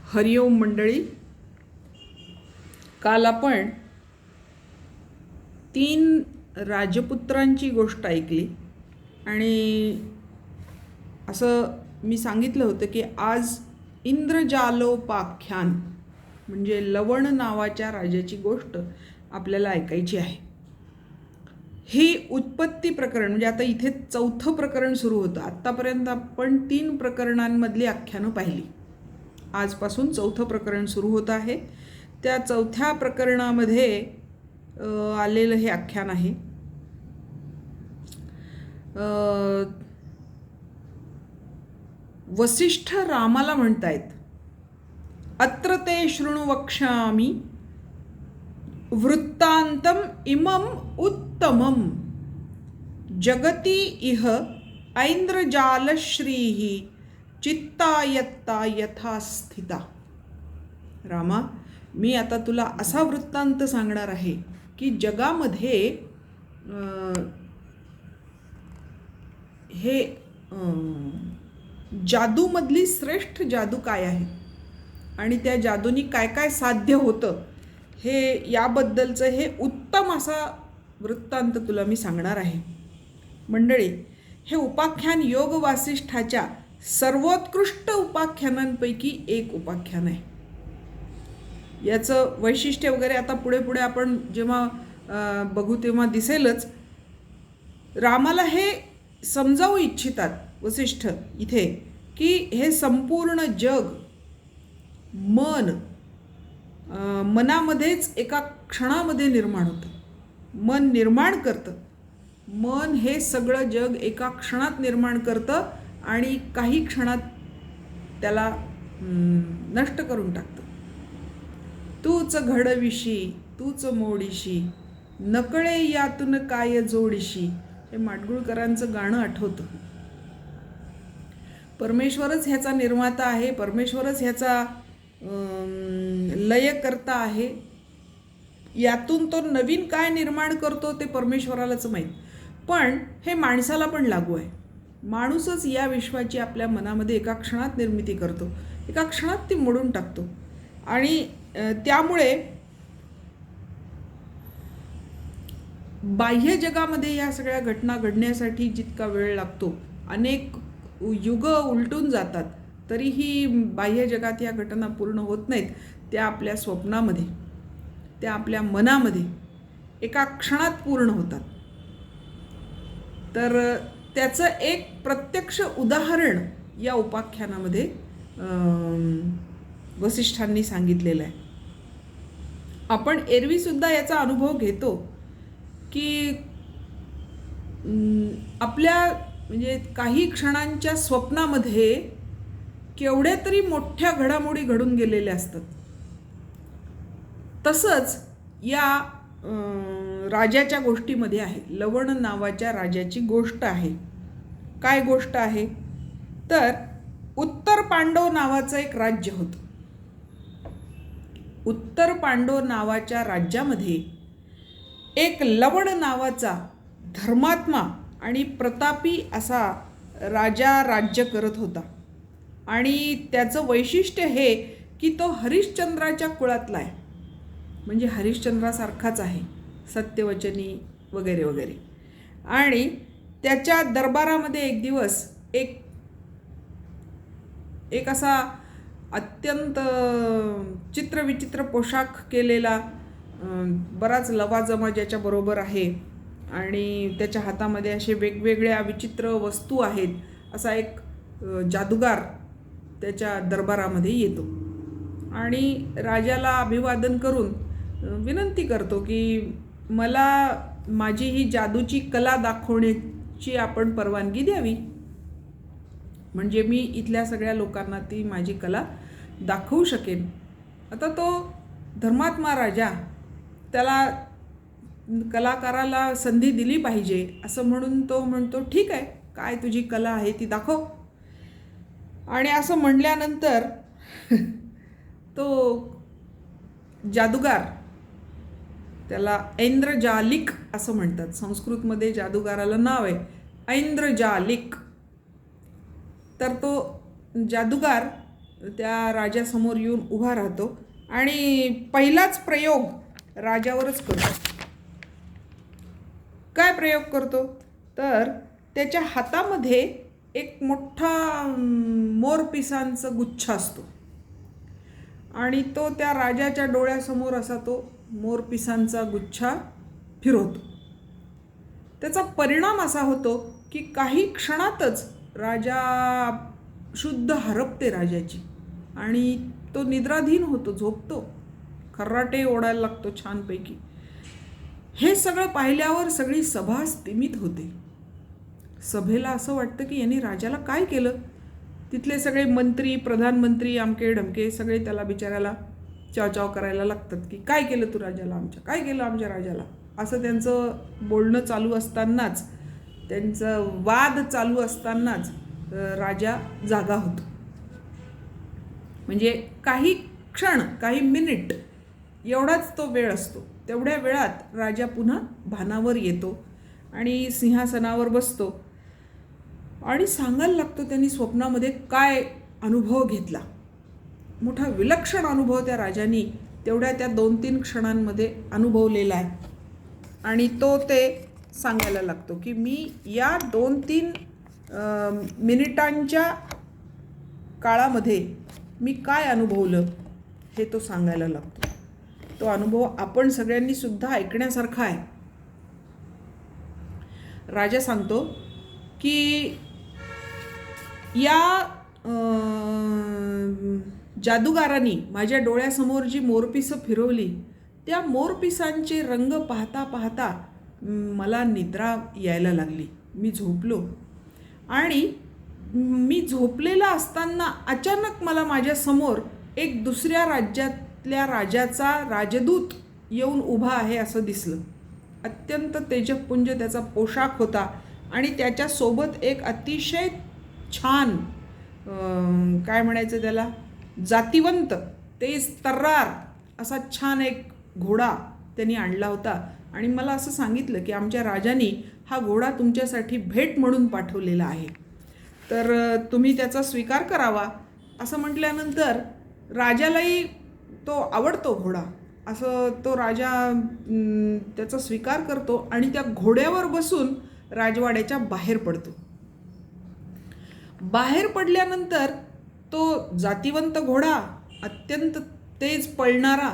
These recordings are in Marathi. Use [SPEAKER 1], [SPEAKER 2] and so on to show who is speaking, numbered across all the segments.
[SPEAKER 1] हरिओम मंडळी. काल आपण 3 राजपुत्रांची गोष्ट ऐकली आणि असं मी सांगितलं होतं की आज इंद्रजालोपाख्यान म्हणजे लवण नावाच्या राजाची गोष्ट आपल्याला ऐकायची आहे. ही उत्पत्ती प्रकरण म्हणजे आता इथे 4थं प्रकरण सुरू होतं. आत्तापर्यंत आपण 3 प्रकरणांमधली आख्यानं पाहिली. आजपासून 4थं प्रकरण सुरू होत आहे. त्या 4थ्या प्रकरणामध्ये आलेलं हे आख्यान आहे. वसिष्ठ रामाला म्हणतायत, अत्र ते शृणु वक्ष्यामि वृत्तांतम इमम उत्तमम जगती इह ऐन्द्रजालश्रीः चित्तायत्ता यथा स्थिता. रामा, मी आता तुला असा वृत्तांत सांगणार आहे की जगामध्ये हे जादूमधली श्रेष्ठ जादू काय आहे आणि त्या जादूनी काय काय साध्य होतं हे याबद्दलचं हे उत्तम असा वृत्तांत तुला मी सांगणार आहे. मंडळी, हे उपाख्यान योग वासिष्ठाच्या सर्वोत्कृष्ट उपाख्यानांपैकी एक उपाख्यान आहे. याचं वैशिष्ट्य वगैरे आता पुढे पुढे आपण जेव्हा बघू तेव्हा दिसेलच. रामाला हे समजावू इच्छितात वसिष्ठ इथे की हे संपूर्ण जग मनामध्येच एका क्षणामध्ये निर्माण होतं. मन निर्माण करतं. मन हे सगळं जग एका क्षणात निर्माण करतं आणि काही क्षणात त्याला नष्ट करून टाकतं. तूच घडविशी तूच मोडीशी नकळे यातून काय जोडीशी, हे माडगुळकरांचं गाणं आठवतं. परमेश्वरच ह्याचा निर्माता आहे. परमेश्वरच ह्याचा लयकर्ता आहे. यातून तो नवीन काय निर्माण करतो ते परमेश्वरालाच माहीत. पण हे माणसाला पण लागू आहे. माणूसच या विश्वाची आपल्या मनामध्ये एका क्षणात निर्मिती करतो, एका क्षणात ती मोडून टाकतो. आणि त्यामुळे बाह्य जगामध्ये या सगळ्या घटना घडण्यासाठी जितका वेळ लागतो, अनेक युग उलटून जातात, तरीही बाह्य जगात या घटना पूर्ण होत नाहीत. त्या आपल्या स्वप्नामध्ये, त्या आपल्या मनामध्ये एका क्षणात पूर्ण होतात. तर त्याचं एक प्रत्यक्ष उदाहरण या उपाख्यानामध्ये वसिष्ठांनी सांगितलेलं आहे. आपण एरवीसुद्धा याचा अनुभव घेतो की आपल्या म्हणजे काही क्षणांच्या स्वप्नामध्ये केवढ्या तरी मोठ्या घडामोडी घडून गेलेल्या असतात. तसंच या राजाच्या गोष्टीमध्ये आहे. लवण नावाच्या राजाची गोष्ट आहे. काय गोष्ट आहे तर उत्तर पांडव नावाचं एक राज्य होतं. उत्तर पांडव नावाच्या राज्यामध्ये एक लवण नावाचा धर्मात्मा आणि प्रतापी असा राजा राज्य करत होता. आणि त्याचं वैशिष्ट्य हे की तो हरिश्चंद्राच्या कुळातला आहे. म्हणजे हरिश्चंद्रासारखाच आहे, सत्यवचनी वगैरे वगैरे. आणि त्याच्या दरबारामध्ये एक दिवस एक असा अत्यंत चित्रविचित्र पोशाख केलेला बराच लवाजमा ज्याच्याबरोबर आहे आणि त्याच्या हातामध्ये असे वेगवेगळ्या विचित्र वस्तू आहेत, असा एक जादूगार त्याच्या दरबारामध्ये येतो आणि राजाला अभिवादन करून विनंती करतो की मला माझी ही जादूची कला दाखवण्याची आपण परवानगी द्यावी, म्हणजे मी इथल्या सगळ्या लोकांना ती माझी कला दाखवू शकेन. आता तो धर्मात्मा राजा त्याला कलाकाराला संधी दिली पाहिजे असं म्हणून तो म्हणतो, ठीक आहे, काय तुझी कला आहे ती दाखव. आणि असं म्हणल्यानंतर तो जादूगार, त्याला ऐन्द्रजालिक असं म्हणतात. संस्कृतमध्ये जादूगाराला नाव आहे ऐन्द्रजालिक. तर तो जादूगार त्या राजासमोर येऊन उभा राहतो आणि पहिलाच प्रयोग राजावरच करतो. काय प्रयोग करतो तर त्याच्या हातामध्ये एक मोठा मोरपिसांचा गुच्छ असतो आणि तो त्या राजाच्या डोळ्यासमोर असा तो मोरपिसांचा गुच्छा फिरवतो. त्याचा परिणाम असा होतो की काही क्षणातच राजा शुद्ध हरपते राजाची आणि तो निद्राधीन होतो, झोपतो, खर्राटे ओढायला लागतो छानपैकी. हे सगळं पाहिल्यावर सगळी सभा स्तिमित होते. सभेला असं वाटतं की यांनी राजाला काय केलं. तिथले सगळे मंत्री, प्रधानमंत्री, अमके ढमके सगळे त्याला बिचाऱ्याला चावचाव करायला लागतात की काय केलं तू राजाला आमच्या, काय केलं आमच्या राजाला. असं त्यांचं बोलणं चालू असतानाच, त्यांचं वाद चालू असतानाच राजा जागा होतो. म्हणजे काही क्षण, काही मिनिट एवढाच तो वेळ असतो. तेवढ्या वेळात राजा पुन्हा भानावर येतो आणि सिंहासनावर बसतो आणि सांगायला लागतो त्यांनी स्वप्नामध्ये काय अनुभव घेतला. मोठा विलक्षण अनुभव त्या राजाने तेवढ्या त्या 2-3 क्षणांमध्ये अनुभवलेला आहे आणि तो ते सांगायला लागतो की मी या 2-3 मिनिटांच्या काळामध्ये मी काय अनुभवलं हे तो सांगायला लागतो. तो अनुभव आपण सगळ्यांनी सुद्धा ऐकण्यासारखा आहे. राजा सांगतो की या जादूगारांनी माझ्या डोळ्यासमोर जी मोरपिसं फिरवली त्या मोरपिसांचे रंग पाहता पाहता मला निद्रा यायला लागली. मी झोपलो आणि मी झोपलेला असताना अचानक मला माझ्यासमोर एक दुसऱ्या राज्यातल्या राजाचा राजदूत येऊन उभा आहे असं दिसलं. अत्यंत तेजपुंज त्याचा पोशाख होता आणि त्याच्यासोबत एक अतिशय छान काय म्हणायचं त्याला, जातिवंत, तेज तर्रार असा छान एक घोडा त्यांनी आणला होता आणि मला असं सांगितलं की आमच्या राजांनी हा घोडा तुमच्यासाठी भेट म्हणून पाठवलेला आहे, तर तुम्ही त्याचा स्वीकार करावा. असं म्हटल्यानंतर राजालाही तो आवडतो घोडा. असं तो राजा त्याचा स्वीकार करतो आणि त्या घोड्यावर बसून राजवाड्याच्या बाहेर पडतो. बाहेर पडल्यानंतर तो जातिवंत घोडा, अत्यंत तेज पळणारा,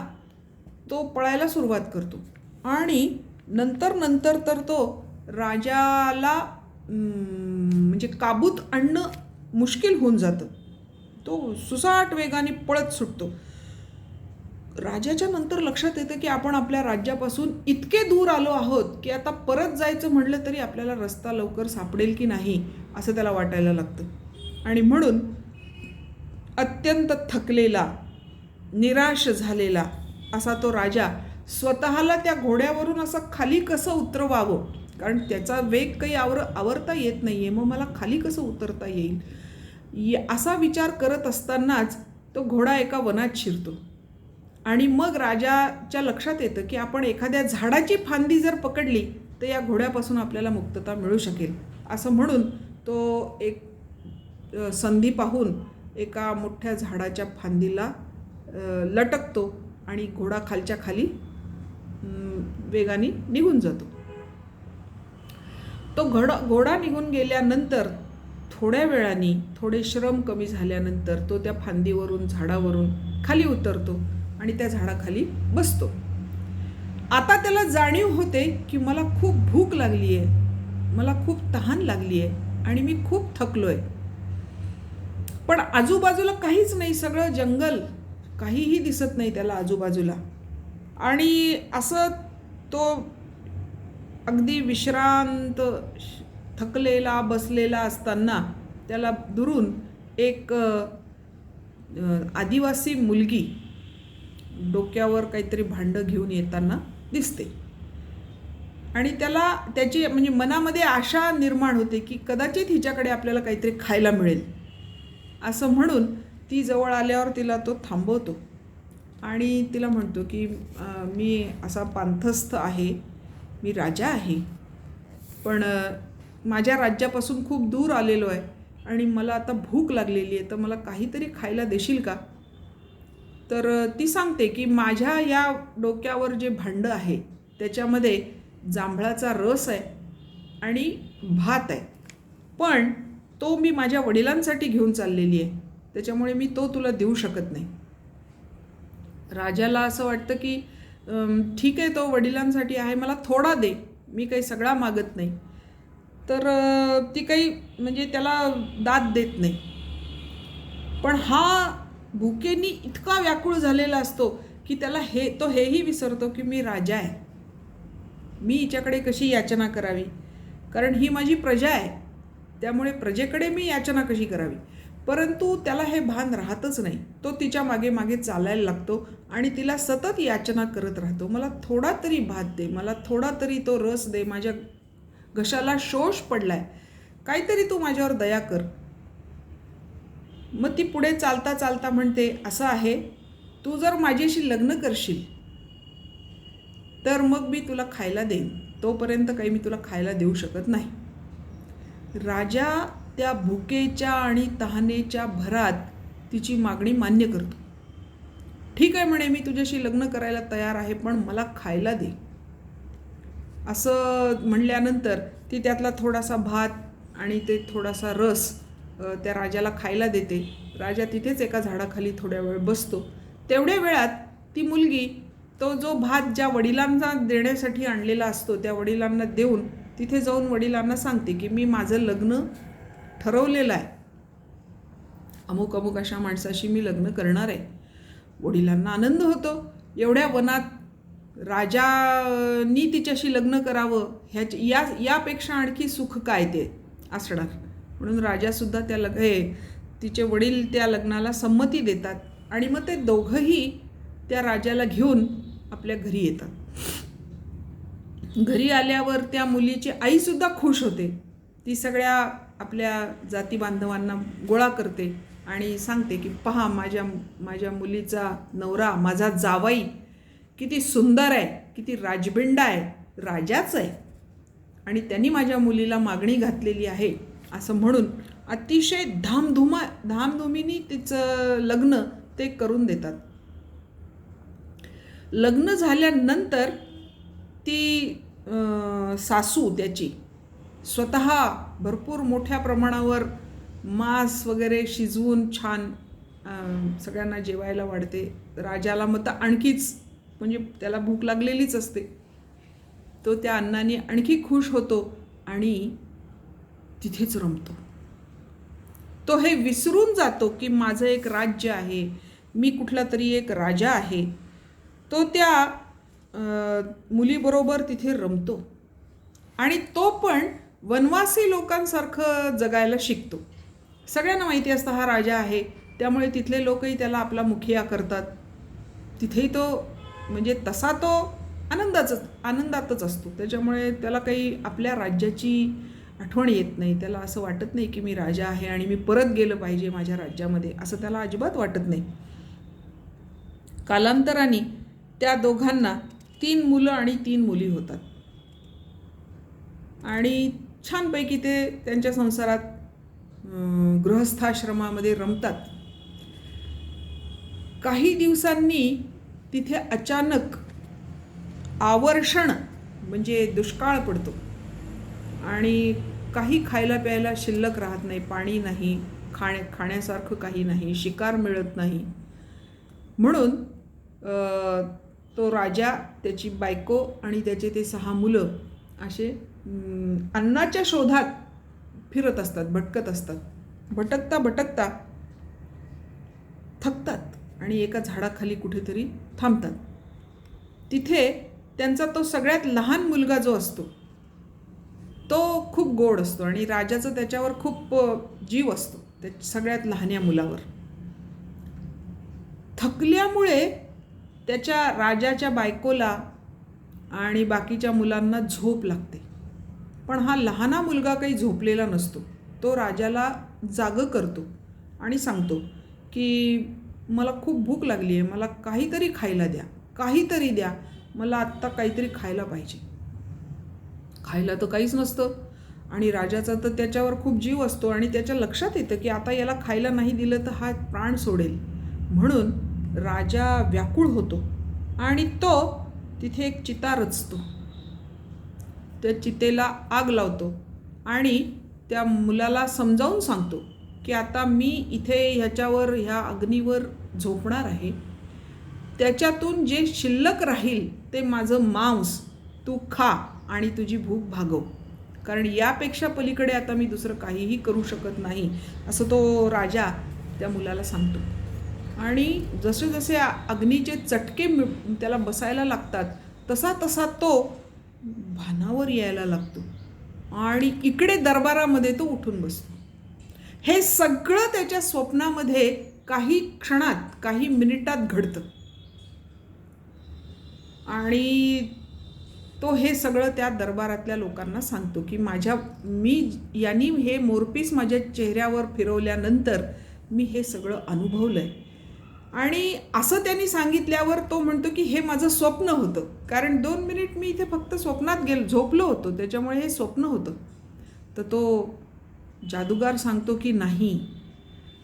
[SPEAKER 1] तो पळायला सुरुवात करतो आणि नंतर तर तो राजाला म्हणजे काबूत आणणं मुश्किल होऊन जातं. तो सुसाट वेगाने पळत सुटतो. राजाच्या नंतर लक्षात येतं की आपण आपल्या राज्यापासून इतके दूर आलो आहोत की आता परत जायचं म्हटलं तरी आपल्याला रस्ता लवकर सापडेल की नाही असं त्याला वाटायला लागतं. आणि म्हणून अत्यंत थकलेला, निराश झालेला असा तो राजा स्वतःला त्या घोड्यावरून असं खाली कसं उतरवावं, कारण त्याचा वेग काही आवरता येत नाही आहे, मग मला खाली कसं उतरता येईल असा विचार करत असतानाच तो घोडा एका वनात शिरतो. आणि मग राजाच्या लक्षात येतं की आपण एखाद्या झाडाची फांदी जर पकडली तर या घोड्यापासून आपल्याला मुक्तता मिळू शकेल. असं म्हणून तो एक संधी पाहून एका मोठ्या झाडाच्या फांदीला लटकतो आणि घोडा खालच्या खाली वेगाने निघून जातो. तो घोडा निघून गेल्यानंतर थोड्या वेळाने, थोडे श्रम कमी झाल्यानंतर तो त्या फांदीवरून, झाडावरून खाली उतरतो आणि त्या झाडाखाली बसतो. आता त्याला जाणीव होते की मला खूप भूक लागली आहे, मला खूप तहान लागली आहे आणि मी खूप थकलो आहे. पण आजूबाजूला काहीच नाही, सगळं जंगल, काहीही दिसत नाही त्याला आजूबाजूला. आणि असं तो अगदी विश्रांत, थकलेला बसलेला असताना त्याला दुरून एक आदिवासी मुलगी डोक्यावर काहीतरी भांडं घेऊन येताना दिसते आणि त्याला त्याची म्हणजे मनामध्ये आशा निर्माण होते की कदाचित हिच्याकडे आपल्याला काहीतरी खायला मिळेल. असं म्हणून ती जवळ आल्यावर तिला तो थांबवतो आणि तिला म्हणतो की मी असा पांथस्थ आहे, मी राजा आहे, पण माझ्या राज्यापासून खूप दूर आलेलो आहे आणि मला आता भूक लागलेली आहे, तर मला काहीतरी खायला देशील का? तर ती सांगते की माझ्या या डोक्यावर जे भांडं आहे त्याच्यामध्ये जांभळाचा रस आहे आणि भात आहे, पण तो मी माझ्या वडिलांसाठी घेऊन चाललेली आहे, त्याच्यामुळे मी तो तुला देऊ शकत नाही. राजाला असं वाटतं की ठीक आहे, तो वडिलांसाठी आहे, मला थोडा दे, मी काही सगळा मागत नाही. तर ती काही म्हणजे त्याला दाद देत नाही. पण हा भुकेनी इतका व्याकुळ झालेला असतो की त्याला तो हेही विसरतो की मी राजा आहे, मी हिच्याकडे कशी याचना करावी, कारण ही माझी प्रजा आहे, त्यामुळे प्रजेकडे मी याचना कशी करावी. परंतु त्याला हे भान राहतच नाही. तो तिच्या मागे मागे चालायला लागतो आणि तिला सतत याचना करत राहतो, मला थोडा तरी भात दे, मला थोडा तरी तो रस दे, माझ्या घशाला शोष पडलाय, काहीतरी तू माझ्यावर दया कर. मग ती पुढे चालता चालता म्हणते, असं आहे, तू जर माझ्याशी लग्न करशील तर मग मी तुला खायला देईन, तोपर्यंत काही मी तुला खायला देऊ शकत नाही. राजा त्या भुकेच्या आणि तहानेच्या भरात तिची मागणी मान्य करतो. ठीक आहे म्हणे, मी तुझ्याशी लग्न करायला तयार आहे, पण मला खायला दे. असं म्हणल्यानंतर ती त्यातला थोडासा भात आणि ते थोडासा रस त्या राजाला खायला देते. राजा तिथेच एका झाडाखाली थोड्या वेळ बसतो. तेवढ्या वेळात ती मुलगी तो जो भात ज्या वडिलांना देण्यासाठी आणलेला असतो त्या वडिलांना देऊन तिथे जाऊन वडिलांना सांगते की मी माझं लग्न ठरवलेलं आहे, अमुक अमुक अशा माणसाशी मी लग्न करणार आहे. वडिलांना आनंद होतो. एवढ्या वनात राजानी तिच्याशी लग्न करावं यापेक्षा आणखी सुख काय ते असणार. म्हणून राजासुद्धा तिचे वडील त्या लग्नाला संमती देतात आणि मग ते दोघंही त्या राजाला घेऊन आपल्या घरी येतात. घरी आल्यावर त्या मुलीची आईसुद्धा खुश होते. ती सगळ्या आपल्या जाती बांधवांना गोळा करते आणि सांगते की पहा, माझ्या मुलीचा नवरा, माझा जावाई किती सुंदर आहे, किती राजबिंडा आहे, राजाच आहे, आणि त्यांनी माझ्या मुलीला मागणी घातलेली आहे, असं म्हणून अतिशय धामधुमीने तिचं लग्न ते करून देतात. लग्न झाल्यानंतर ती सासू त्याची स्वतः भरपूर मोठ्या प्रमाणावर मांस वगैरे शिजवून छान सगळ्यांना जेवायला वाढते. राजाला मग तर आणखीच, म्हणजे त्याला भूक लागलेलीच असते, तो त्या अन्नाने आणखी खुश होतो आणि तिथेच रमतो. तो हे विसरून जातो की माझं एक राज्य आहे, मी कुठला तरी एक राजा आहे. तो त्या मुलीबरोबर तिथे रमतो आणि तो पण वनवासी लोकांसारखं जगायला शिकतो. सगळ्यांना माहिती असतं हा राजा आहे, त्यामुळे तिथले लोकही त्याला आपला मुखिया करतात. तिथेही तो म्हणजे तसा तो आनंदातच असतो, त्याच्यामुळे त्याला काही आपल्या राज्याची आठवण येत नाही. त्याला असं वाटत नाही की मी राजा आहे आणि मी परत गेलं पाहिजे माझ्या राज्यामध्ये, असं त्याला अजिबात वाटत नाही. कालांतराने त्या दोघांना 3 मुलं आणि 3 मुली होतात आणि छानपैकी ते त्यांच्या संसारात गृहस्थाश्रमामध्ये रमतात. काही दिवसांनी तिथे अचानक आवर्षण म्हणजे दुष्काळ पडतो आणि काही खायला प्यायला शिल्लक राहत नाही, पाणी नाही, खाण्यासारखं काही नाही, शिकार मिळत नाही. म्हणून तो राजा, त्याची बायको आणि त्याचे ते 6 मुलं असे अन्नाच्या शोधात फिरत असतात, भटकत असतात. भटकता भटकता थकतात आणि एका झाडाखाली कुठेतरी थांबतात. तिथे त्यांचा तो सगळ्यात लहान मुलगा जो असतो तो खूप गोड असतो आणि राजाचं त्याच्यावर खूप जीव असतो, त्या सगळ्यात लहान्या मुलावर. थकल्यामुळे त्याच्या राजाच्या बायकोला आणि बाकीच्या मुलांना झोप लागते, पण हा लहाना मुलगा काही झोपलेला नसतो. तो राजाला जागं करतो आणि सांगतो की मला खूप भूक लागली आहे, मला काहीतरी खायला द्या, काहीतरी द्या, मला आत्ता काहीतरी खायला पाहिजे. खायला तर काहीच नसतं. आणि राजाचा तर त्याच्यावर खूप जीव असतो आणि त्याच्या लक्षात येतं की आता याला खायला नाही दिलं तर हा प्राण सोडेल. म्हणून राजा व्याकुळ होतो आणि तो तिथे एक चिता रचतो. त्या चितेला आग लावतो आणि त्या मुलाला समजावून सांगतो की आता मी इथे ह्या अग्नीवर झोपणार आहे. त्याच्यातून जे शिल्लक राहील ते माझं मांस तू खा आणि तुझी भूक भागव, कारण यापेक्षा पलीकडे आता मी दुसरं काहीही करू शकत नाही, असं तो राजा त्या मुलाला सांगतो. आणि जसे जसे अग्नीचे चटके त्याला बसायला लागतात तसा तसा तो भानावर यायला लागतो आणि इकडे दरबारामध्ये तो उठून बसतो. हे सगळं त्याच्या स्वप्नामध्ये काही क्षणात, काही मिनिटात घडतं आणि तो हे सगळं त्या दरबारातल्या लोकांना सांगतो की यांनी हे मोरपीस माझ्या चेहऱ्यावर फिरवल्यानंतर मी हे सगळं अनुभवलं आहे. आणि असं त्यांनी सांगितल्यावर तो म्हणतो की हे माझं स्वप्न होतं, कारण 2 मिनिट मी इथे फक्त स्वप्नात झोपलो होतो, त्याच्यामुळे हे स्वप्न होतं. तर तो जादूगार सांगतो की नाही,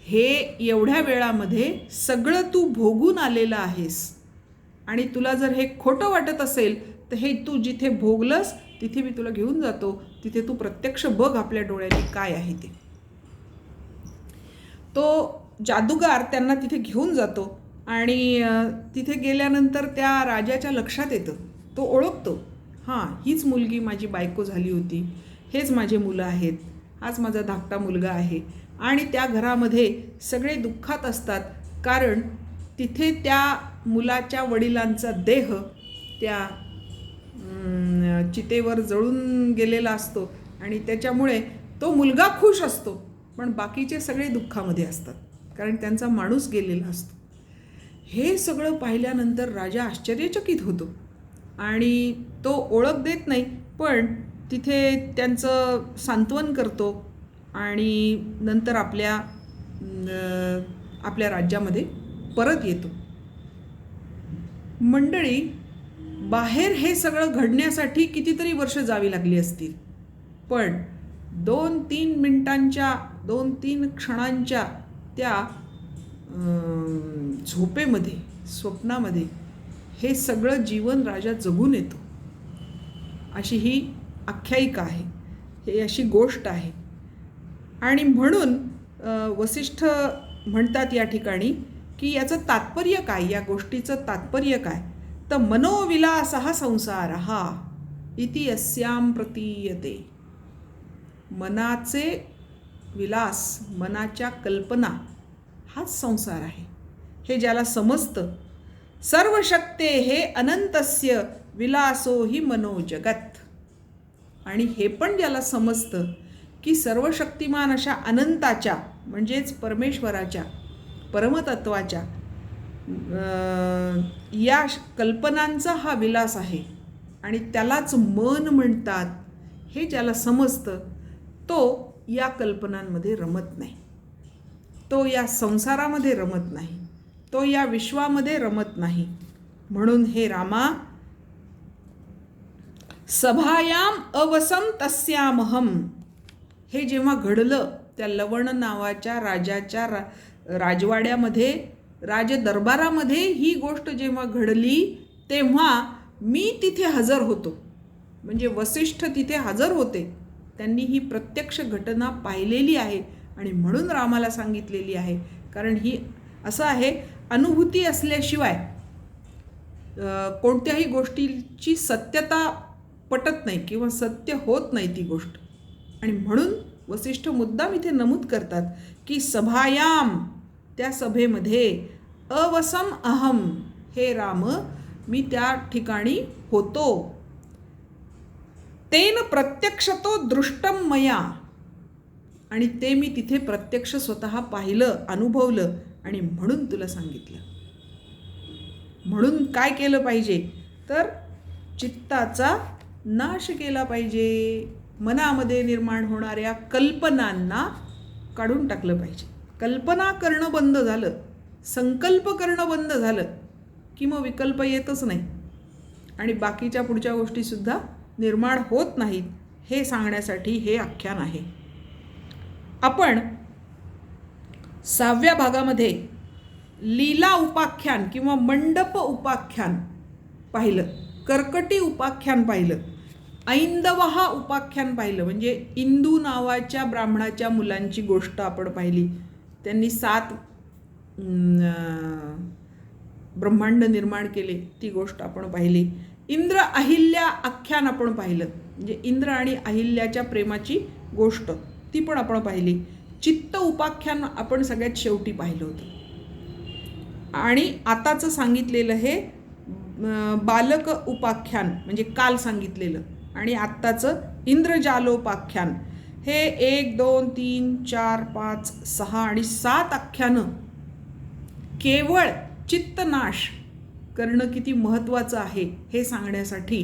[SPEAKER 1] हे एवढ्या वेळामध्ये सगळं तू भोगून आलेलं आहेस आणि तुला जर हे खोटं वाटत असेल तर हे तू जिथे भोगलंस तिथे मी तुला घेऊन जातो, तिथे तू प्रत्यक्ष बघ आपल्या डोळ्यांनी काय आहे ते. तो जादूगार त्यांना तिथे घेऊन जातो आणि तिथे गेल्यानंतर त्या राजाच्या लक्षात येतं, तो ओळखतो, हां हीच मुलगी माझी बायको झाली होती, हेच माझे मुलं आहेत, हाच माझा धाकटा मुलगा आहे. आणि त्या घरामध्ये सगळे दुःखात असतात, कारण तिथे त्या मुलाच्या वडिलांचा देह त्या चितेवर जळून गेलेला असतो आणि त्याच्यामुळे तो मुलगा खुश असतो, पण बाकीचे सगळे दुःखामध्ये असतात, कारण त्यांचा माणूस गेलेला असतो. हे सगळं पाहिल्यानंतर राजा आश्चर्यचकित होतो आणि तो ओळख देत नाही, पण तिथे त्यांचं सांत्वन करतो आणि नंतर आपल्या राज्यामध्ये परत येतो. मंडळी, बाहेर हे सगळं घडण्यासाठी कितीतरी वर्ष जावी लागली असतील, पण 2-3 मिनिटांच्या 2-3 क्षणांच्या त्या झोपेमध्ये, स्वप्नामध्ये हे सगळं जीवन राजा जगून येतो. अशी ही आख्यायिका आहे, ही अशी गोष्ट आहे. आणि म्हणून वसिष्ठ म्हणतात या ठिकाणी की याचं तात्पर्य काय, या गोष्टीचं तात्पर्य काय, तर मनोविलासः संसारः इति यस्यां प्रतीयते. मनाचे विलास, मनाच्या कल्पना हाच संसार आहे, हे ज्याला समजतं. सर्वशक्तेः अनंतस्य विलासो हि मनोजगत. आणि हे पण ज्याला समजतं की सर्वशक्तिमान अशा अनंताच्या, म्हणजेच परमेश्वराच्या, परमतत्वाच्या या कल्पनांचा हा विलास आहे आणि त्यालाच मन म्हणतात, हे ज्याला समजतं तो या कल्पनांमध्ये रमत नाही, तो या संसारामध्ये रमत नाही, तो या विश्वामध्ये रमत नाही. म्हणून हे रामा, सभायाम अवसम तस्यामहम, हे जेव्हा घडलं त्या लवण नावाच्या राजाच्या राजवाड्यामध्ये, राजदरबारामध्ये ही गोष्ट जेव्हा घडली तेव्हा मी तिथे हजर होतो. म्हणजे वसिष्ठ तिथे हजर होते, त्यांनी ही प्रत्यक्ष घटना पाहिलेली आहे आणि म्हणून रामाला सांगितलेली आहे. कारण ही असं आहे, अनुभूती असल्याशिवाय कोणत्याही गोष्टीची सत्यता पटत नाही किंवा सत्य होत नाही ती गोष्ट. आणि म्हणून वसिष्ठ मुद्दाम इथे नमूद करतात की सभायाम, त्या सभेमध्ये, अवसम अहम, हे राम मी त्या ठिकाणी होतो. तेन प्रत्यक्षतो दृष्टम मया, आणि ते मी तिथे प्रत्यक्ष स्वतः पाहिलं, अनुभवलं आणि म्हणून तुला सांगितलं. म्हणून काय केलं पाहिजे, तर चित्ताचा नाश केला पाहिजे, मनामध्ये निर्माण होणाऱ्या कल्पनांना काढून टाकलं पाहिजे. कल्पना करणं बंद झालं, संकल्प करणं बंद झालं की मग विकल्प येतच नाही आणि बाकीच्या पुढच्या गोष्टीसुद्धा निर्माण होत नाहीत, हे सांगण्यासाठी हे आख्यान आहे. आपण 6व्या भागामध्ये लीला उपाख्यान किंवा मंडप उपाख्यान पाहिलं, कर्कटी उपाख्यान पाहिलं, ऐंदवहा उपाख्यान पाहिलं, म्हणजे इंदू नावाच्या ब्राह्मणाच्या मुलांची गोष्ट आपण पाहिली. त्यांनी 7 ब्रह्मांड निर्माण केले, ती गोष्ट आपण पाहिली. इंद्र अहिल्या आख्यान आपण पाहिलं, म्हणजे इंद्र आणि अहिल्याच्या प्रेमाची गोष्ट, ती पण आपण पाहिली. चित्त उपाख्यान आपण सगळ्यात शेवटी पाहिलं होतं. आणि आताचं सांगितलेलं हे बालक उपाख्यान म्हणजे काल सांगितलेलं, आणि आत्ताचं इंद्रजालोपाख्यान हे 1, 2, 3, 4, 5, 6 आणि 7 आख्यानं केवळ चित्तनाश करणं किती महत्त्वाचं आहे हे सांगण्यासाठी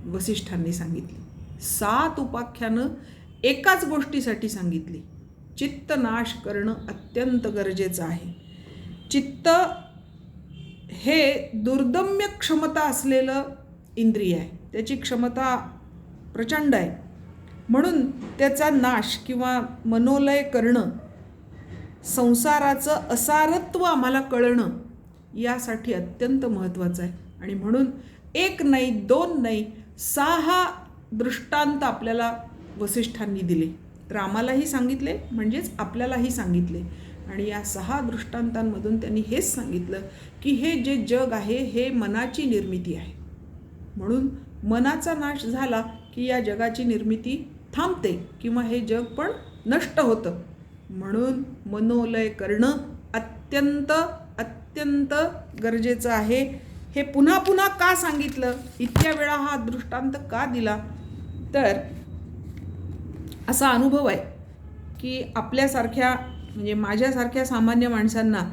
[SPEAKER 1] वसिष्ठांनी सांगितली. 7 उपाख्यानं एकाच गोष्टीसाठी सांगितली, चित्तनाश करणं अत्यंत गरजेचं आहे. चित्त हे दुर्दम्य क्षमता असलेलं इंद्रिय आहे, त्याची क्षमता प्रचंड आहे. म्हणून त्याचा नाश किंवा मनोलय करणं, संसाराचं असारत्व आम्हाला कळणं यासाठी अत्यंत महत्त्वाचं आहे. आणि म्हणून 1 नाही 2 नाही 6 दृष्टांत आपल्याला वसिष्ठांनी दिले, रामालाही सांगितले म्हणजेच आपल्यालाही सांगितले. आणि या 6 दृष्टांतांमधून त्यांनी हेच सांगितलं की हे जे जग आहे हे मनाची निर्मिती आहे. म्हणून मनाचा नाश झाला की या जगाची निर्मिती थांबते किंवा हे जग पण नष्ट होतं. म्हणून मनोलय करणं अत्यंत अत्यंत गरजेचं आहे. हे पुन्हा पुन्हा का सांगितलं, इतक्या वेळा हा दृष्टांत का दिला, तर असा अनुभव आहे की आपल्यासारख्या म्हणजे माझ्यासारख्या सामान्य माणसांना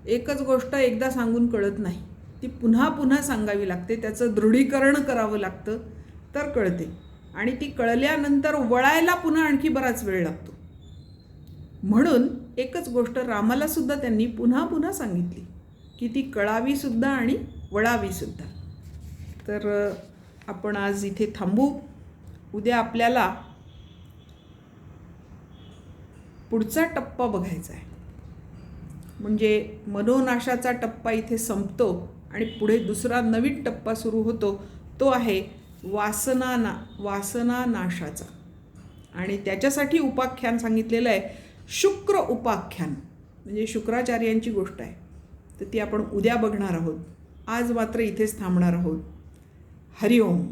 [SPEAKER 1] एकच गोष्ट एकदा सांगून कळत नाही, ती पुन्हा पुन्हा सांगावी लागते, त्याचं दृढीकरण करावं लागतं तर कळते. आणि ती कळल्यानंतर वळायला पुन्हा आणखी बराच वेळ लागतो. म्हणून एकच गोष्ट रामालासुद्धा त्यांनी पुन्हा पुन्हा सांगितली की ती कळावीसुद्धा आणि वळावीसुद्धा. तर आपण आज इथे थांबू. उद्या आपल्याला पुढचा टप्पा बघायचा आहे, म्हणजे मनोनाशाचा टप्पा इथे संपतो आणि पुढे दुसरा नवीन टप्पा सुरू होतो, तो आहे वासना नाशाचा. आणि त्याच्यासाठी उपाख्यान सांगितलेलं आहे शुक्र उपाख्यान, म्हणजे शुक्राचार्यांची गोष्ट आहे. तर ती आपण उद्या बघणार आहोत. आज मात्र इथेच थांबणार आहोत. हरिओम.